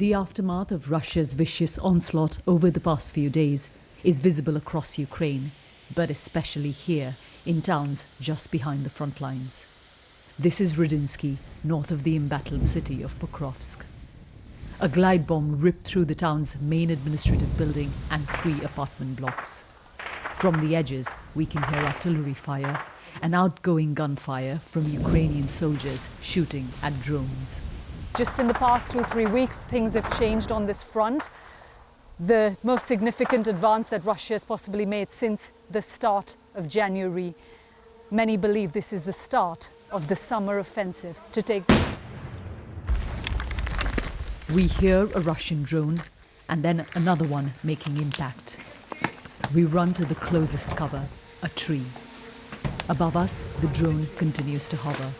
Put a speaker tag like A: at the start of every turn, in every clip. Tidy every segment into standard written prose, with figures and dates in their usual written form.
A: The aftermath of Russia's vicious onslaught over the past few days is visible across Ukraine, but especially here, in towns just behind the front lines. This is Rodynske, north of the embattled city of Pokrovsk. A glide bomb ripped through the town's main administrative building and 3 apartment blocks. From the edges, we can hear artillery fire and outgoing gunfire from Ukrainian soldiers shooting at drones. Just in the past 2-3 weeks, things have changed on this front. The most significant advance that Russia has possibly made since the start of January. Many believe this is the start of the summer offensive to take. We hear a Russian drone and then another one making impact. We run to the closest cover, a tree. Above us, the drone continues to hover.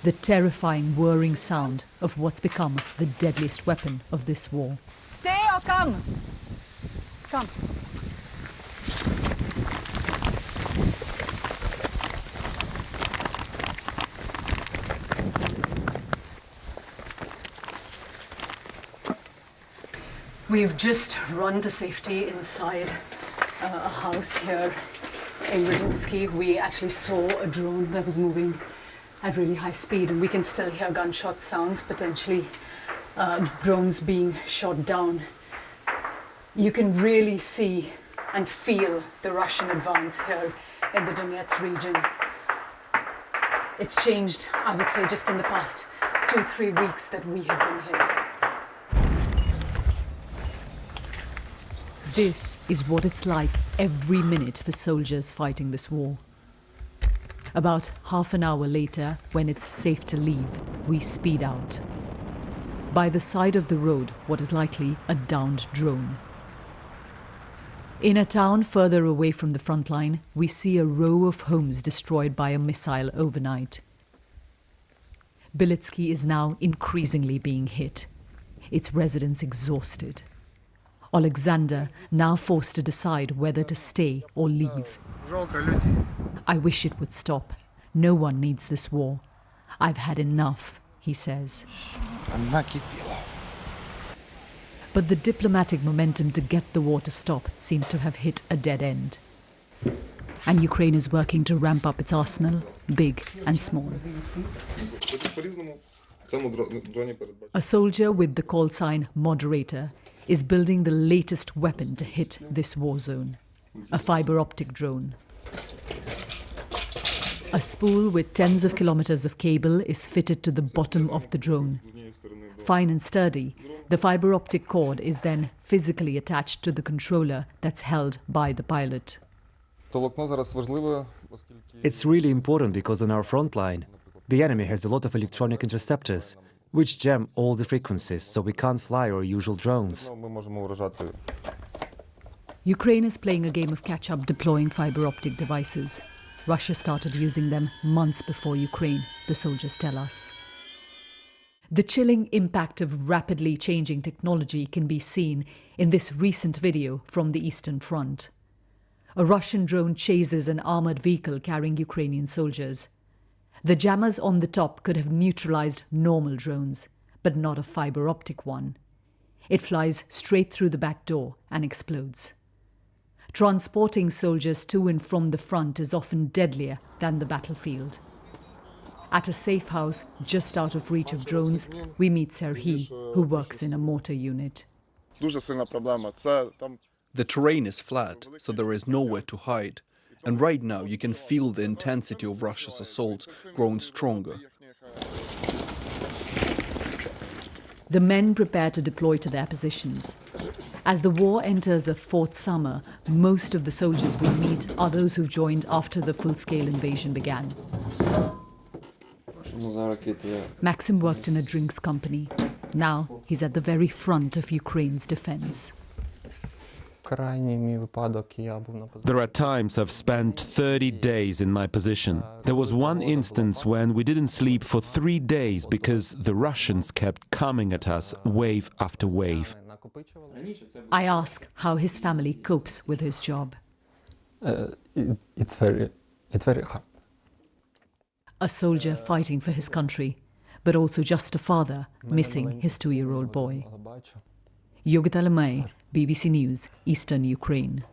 A: The terrifying whirring sound of what's become the deadliest weapon of this war. Stay or come! Come. We've just run to safety inside a house here in Rodynske. We actually saw a drone that was moving at really high speed, and we can still hear gunshot sounds, potentially drones being shot down. You can really see and feel the Russian advance here in the Donetsk region. It's changed, I would say, just in the past 2-3 weeks that we have been here. This is what it's like every minute for soldiers fighting this war. About half an hour later, when it's safe to leave, we speed out. By the side of the road, what is likely a downed drone. In a town further away from the front line, we see a row of homes destroyed by a missile overnight. Biletsky is now increasingly being hit, its residents exhausted. Alexander now forced to decide whether to stay or leave. I wish it would stop. No one needs this war. I've had enough, he says. But the diplomatic momentum to get the war to stop seems to have hit a dead end. And Ukraine is working to ramp up its arsenal, big and small. A soldier with the call sign moderator is building the latest weapon to hit this war zone, a fibre optic drone. A spool with tens of kilometers of cable is fitted to the bottom of the drone. Fine and sturdy, the fibre optic cord is then physically attached to the controller that's held by the pilot.
B: It's really important because on our front line, the enemy has a lot of electronic interceptors, which jam all the frequencies, so we can't fly our usual drones.
A: Ukraine is playing a game of catch-up deploying fibre optic devices. Russia started using them months before Ukraine, the soldiers tell us. The chilling impact of rapidly changing technology can be seen in this recent video from the Eastern Front. A Russian drone chases an armoured vehicle carrying Ukrainian soldiers. The jammers on the top could have neutralized normal drones, but not a fibre optic one. It flies straight through the back door and explodes. Transporting soldiers to and from the front is often deadlier than the battlefield. At a safe house just out of reach of drones, we meet Serhiy, who works in a mortar unit.
C: The terrain is flat, so there is nowhere to hide. And right now you can feel the intensity of Russia's assaults growing stronger.
A: The men prepare to deploy to their positions. As the war enters a fourth summer, most of the soldiers we meet are those who've joined after the full-scale invasion began. Maxim worked in a drinks company. Now he's at the very front of Ukraine's defense.
D: There are times I've spent 30 days in my position. There was one instance when we didn't sleep for 3 days because the Russians kept coming at us wave after wave.
A: I ask how his family copes with his job.
E: It's very hard.
A: A soldier fighting for his country, but also just a father missing his 2-year-old boy. Yogita Limaye, BBC News, Eastern Ukraine.